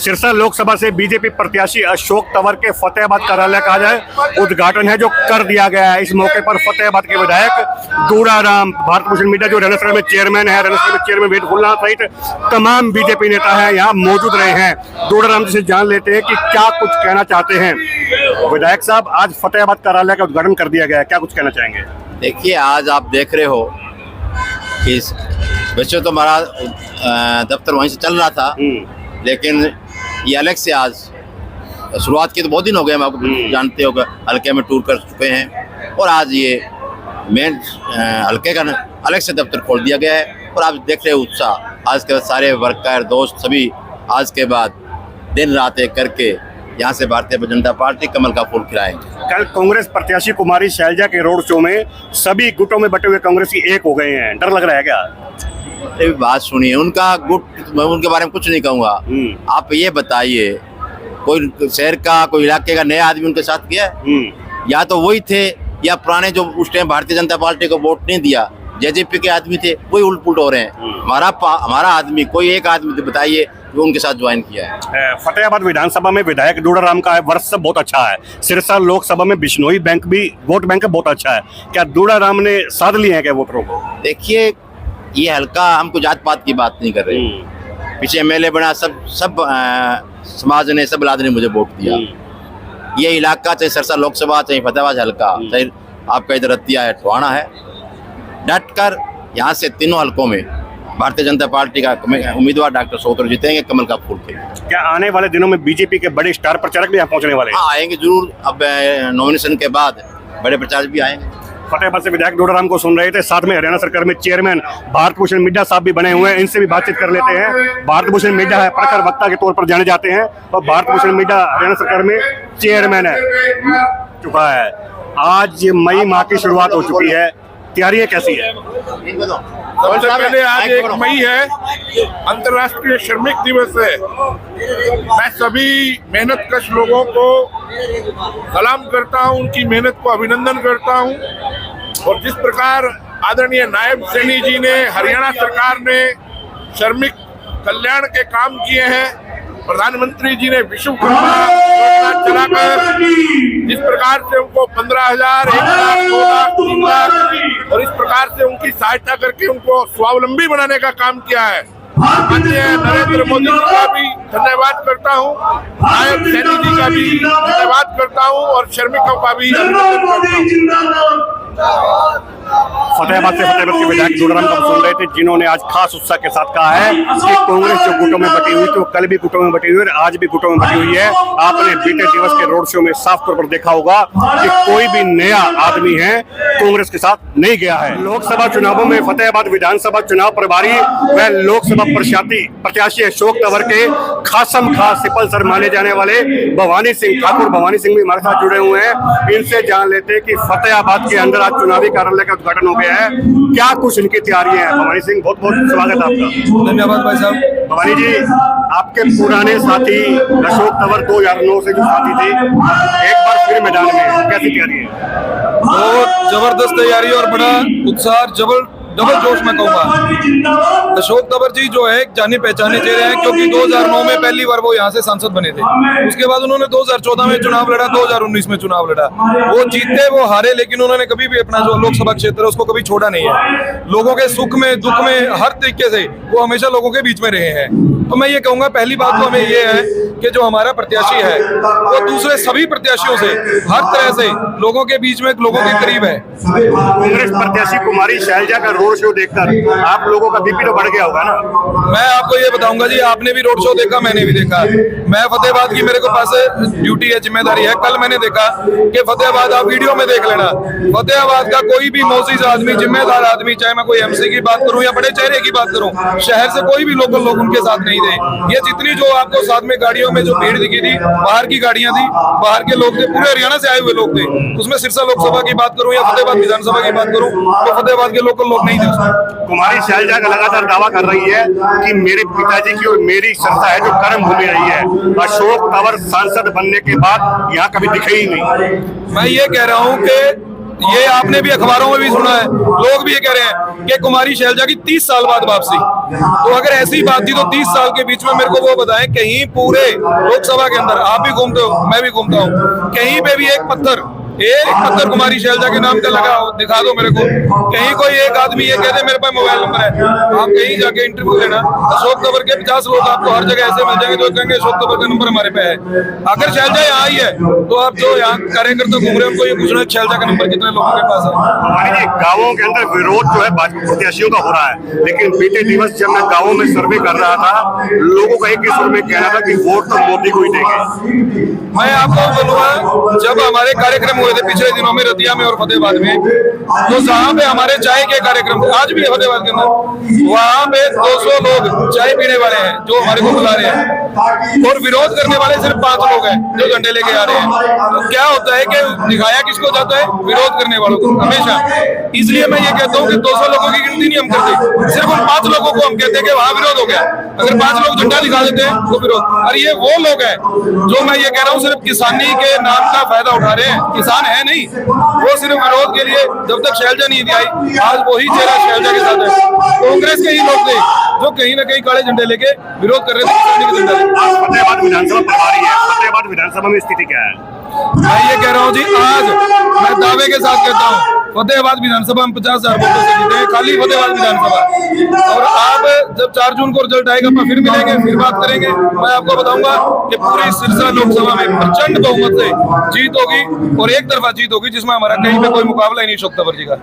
सिरसा लोकसभा से बीजेपी प्रत्याशी अशोक तंवर के फतेहाबाद कार्यालय का आज उद्घाटन है जो कर दिया गया है। इस मौके पर फतेहाबाद के विधायक दूराराम, भारत भूषण मीडिया जो रणसभा में चेयरमैन है, रणसभा में चेयरमैन वेद फुल्ला सहित तमाम बीजेपी नेता है यहाँ मौजूद रहे हैं। दूराराम जी से जान लेते हैं कि क्या कुछ कहना चाहते हैं। विधायक साहब, आज फतेहाबाद कार्यालय का उद्घाटन कर दिया गया है, क्या कुछ कहना चाहेंगे? देखिए, आज आप देख रहे हो कि वैसे तो हमारा दफ्तर वहीं से चल रहा था, लेकिन ये अलग से आज शुरुआत की तो बहुत दिन हो गए, हम आपको जानते हो, हल्के में टूर कर चुके हैं और आज ये मेन हल्के का अलग से दफ्तर खोल दिया गया है। और आप देख रहे हो उत्साह, आज के सारे वर्कर दोस्त सभी आज के बाद दिन रात एक करके यहाँ से भारतीय जनता पार्टी कमल का फूल खिलाएंगे। कल कांग्रेस प्रत्याशी कुमारी शैलजा के रोड शो में सभी गुटों में बटे हुए कांग्रेसी एक हो गए हैं, डर लग रहा है क्या? ये बात सुनिए, उनका गुट, मैं उनके बारे में कुछ नहीं कहूँगा। आप ये बताइए, कोई शहर का कोई इलाके का नया आदमी उनके साथ गया है? या तो वही थे या पुराने जो उस टाइम भारतीय जनता पार्टी को वोट नहीं दिया, जेजेपी के आदमी थे, वही उल्ट पुलट हो रहे हैं। हमारा आदमी कोई एक आदमी बताइए जो उनके साथ ज्वाइन किया है। फतेहाबाद विधानसभा में विधायक दूराराम का वर्चस्व बहुत अच्छा है। सिरसा लोकसभा में बिश्नोई बैंक भी वोट बैंक बहुत अच्छा है। क्या दूराराम ने साध लिए हैं क्या वोटरों को? देखिए, ये हल्का हमको जात पात की बात नहीं कर रही। पीछे एमएलए बना, सब समाज ने, सब बिरादरी ने मुझे वोट दिया। ये इलाका चाहे सिरसा लोकसभा, चाहे फतेहाबाद हल्का, चाहे आपका इधर रतिया है, टोहाना है, डट कर यहाँ से तीनों हल्कों में भारतीय जनता पार्टी का उम्मीदवार डॉक्टर सोतर जीतेंगे, कमल का फूल खिलेगा। क्या आने वाले दिनों में बीजेपी के बड़े स्टार प्रचारक भी यहाँ पहुँचने वाले हैं? हाँ, आएंगे जरूर। अब नॉमिनेशन के बाद बड़े प्रचारक भी आएंगे। फतेहाबाद से विधायक दूराराम को सुन रहे थे, साथ में हरियाणा सरकार में चेयरमैन भारत भूषण मीडिया साहब भी बने हुए हैं, इनसे भी बातचीत कर लेते हैं। भारत भूषण मीडिया है, प्रखर वक्ता के तौर पर जाने जाते हैं और भारत भूषण मीडिया हरियाणा सरकार में चेयरमैन है चुका है। आज मई माह की शुरुआत हो चुकी है, तैयारियां कैसी है? सबसे पहले आज 1 मई है, अंतर्राष्ट्रीय श्रमिक दिवस है। मैं सभी मेहनतकश लोगों को सलाम करता हूं, उनकी मेहनत को अभिनंदन करता हूं। और जिस प्रकार आदरणीय नायब सैनी जी ने, हरियाणा सरकार ने श्रमिक कल्याण के काम किए हैं, प्रधानमंत्री जी ने विश्वकर्मा योजना चलाकर जिस प्रकार से उनको 15,000, 1 लाख, 2 लाख, 3 लाख और इस प्रकार से उनकी सहायता करके उनको स्वावलंबी बनाने का काम किया है। माननीय नरेंद्र मोदी जी का भी धन्यवाद करता हूँ, नायब सैनी जी का भी धन्यवाद करता हूँ और श्रमिकों का भी अभिनंदन करता हूँ। फतेहाबाद के विधायक दूराराम को सुन रहे थे, जिन्होंने आज खास उत्साह के साथ कहा है कि कांग्रेस जो गुटों में बटी हुई, तो कल भी गुटों में बटी हुई और आज भी गुटों में बटी हुई है। आपने बीते दिवस के रोड शो में साफ तौर पर देखा होगा कि कोई भी नया आदमी है कांग्रेस के साथ नहीं गया है। लोकसभा चुनावों में फतेहाबाद विधानसभा चुनाव प्रभारी व लोकसभा प्रत्याशी अशोक तंवर के खासम खास सिपल सर माने जाने वाले भवानी सिंह ठाकुर, भवानी सिंह भी हमारे साथ जुड़े हुए हैं। इनसे जान लेते हैं कि फतेहाबाद के अंदर आज चुनावी कार्यालय का उद्घाटन हो गया है, क्या कुछ इनकी तैयारियां हैं। भवानी सिंह, बहुत बहुत स्वागत है आपका। धन्यवाद भाई साहब। भवानी जी, आपके पुराने साथी अशोक तंवर 2009 से जो साथी थे, एक बार फिर मैदान में, कैसी तैयारी है? बहुत जबरदस्त तैयारी और बड़ा उत्साह, डबल जोश में कहूँगा। अशोक तंवर जी जो है जाने पहचाने चेहरे हैं, क्योंकि 2009 में पहली बार वो यहाँ से सांसद बने थे। उसके बाद उन्होंने 2014 में चुनाव लड़ा, 2019 में चुनाव लड़ा, वो जीते वो हारे, लेकिन उन्होंने कभी भी अपना जो लोकसभा क्षेत्र है उसको कभी छोड़ा नहीं है। लोगों के सुख में दुख में हर तरीके से वो हमेशा लोगों के बीच में रहे हैं। तो मैं ये कहूँगा, पहली बात तो हमें ये है कि जो हमारा प्रत्याशी है वो दूसरे सभी प्रत्याशियों से हर तरह से लोगों के बीच में, लोगों के करीब है। कांग्रेस प्रत्याशी कुमारी शैलजा का रोड शो देखकर आप लोगों का बीपी तो बढ़ गया होगा ना? मैं आपको ये बताऊंगा जी, आपने भी रोड शो देखा, मैंने भी देखा। मैं फतेहाबाद की मेरे को पास ड्यूटी है, जिम्मेदारी है। कल मैंने देखा कि फतेहाबाद, आप वीडियो में देख लेना, फतेहाबाद का कोई भी मोअज़्ज़िज़ आदमी, जिम्मेदार आदमी, चाहे मैं कोई एमसी की बात करूं या बड़े चेहरे की बात करूं, शहर से कोई भी लोकल लोग उनके साथ नहीं थे। ये जितनी जो आपको साथ में गाड़ियों में जो भीड़ दिखी थी, बाहर की गाड़ियां थी, बाहर के लोग थे, पूरे हरियाणा से आए हुए लोग थे। उसमें सिरसा लोकसभा की बात करूं या फतेहाबाद विधानसभा की बात करूं तो फतेहाबाद के लोकल लोग नहीं थे उसमें। कुमारी शैलजा का लगातार दावा कर रही है कि मेरे पिताजी की और मेरी सिरसा है जो कर्म भूमि रही है। अशोक तंवर सांसद बनने के बाद यहाँ कभी दिखे ही नहीं। मैं ये कह रहा हूँ कि ये आपने भी अखबारों में भी सुना है, लोग भी ये कह रहे हैं कि कुमारी शैलजा की 30 साल बाद वापसी। तो अगर ऐसी बात थी तो 30 साल के बीच में मेरे को वो बताएं, कहीं पूरे लोकसभा के अंदर, आप भी घूमते हो मैं भी घूमता हूँ, कहीं पे भी एक पत्थर कुमारी शैलजा के नाम का लगा हो, दिखा दो मेरे को। कहीं कोई एक आदमी ये कह दे मेरे पास मोबाइल नंबर है, आप कहीं जाके इंटरव्यू लेना, अशोक तंवर के 50 लोग आपको हर जगह ऐसे मिल जाएंगे जो कहेंगे अशोक तंवर का नंबर हमारे पे है। अगर शैलजा यहाँ आई है तो आप जो यहाँ कार्यकर्ता घूम रहे हैं उनको ये पूछना है शैलजा का नंबर कितने लोगों के पास है। हमारे जी गाँवों के अंदर विरोध जो है भाजपा प्रत्याशियों का हो रहा है, लेकिन बीते दिवस जब मैं गाँवों में सर्वे कर रहा था, लोगों का एक ही सुर में कहना था कि वोट तो मोदी को ही देंगे। मैं आपको बोलूंगा, जब हमारे कार्यक्रम हुए थे पिछले दिनों में रतिया में और फतेहाबाद में, तो जहाँ पे हमारे चाय के कार्यक्रम थे, आज भी है फतेहाबाद के अंदर, वहाँ पे 200 लोग चाय पीने वाले हैं जो हमारे को बुला रहे हैं, और विरोध करने वाले सिर्फ 5 लोग हैं जो झंडे लेके आ रहे हैं। तो क्या होता है कि दिखाया किसको जाता है? विरोध करने वालों को हमेशा। इसलिए मैं ये कहता हूँ कि 200 लोगों की गिनती नहीं हम करते, सिर्फ उन 5 लोगों को हम कहते हैं कि वहाँ विरोध हो गया। अगर 5 लोग झंडा दिखा देते हैं तो विरोध। और ये वो लोग हैं जो मैं ये कह रहा हूँ सिर्फ किसानी के नाम का फायदा उठा रहे हैं, किसान है नहीं, वो सिर्फ विरोध के लिए। जब तक शैलजा नहीं आई, आज वही चेहरा शैलजा के साथ है। कांग्रेस के ही लोग थे जो कहीं ना कहीं काले झंडे लेके विरोध कर रहे थे किसानी के झंडा लेके। आज फतेहाबाद विधानसभा प्रभारी है, फतेहाबाद विधानसभा में स्थिति क्या है? मैं ये कह रहा हूँ जी, आज मैं दावे के साथ कहता हूँ फतेहाबाद विधानसभा में 50,000 वोटों से जीते हैं, खाली फतेहाबाद विधानसभा। और आप जब 4 जून को रिजल्ट आएगा अपन फिर मिलेंगे, फिर बात करेंगे। मैं आपको बताऊंगा कि पूरी सिरसा लोकसभा में प्रचंड बहुमत से जीत होगी और एक तरफा जीत होगी, जिसमें हमारा कहीं पे कोई मुकाबला ही नहीं अशोक तंवर जी का।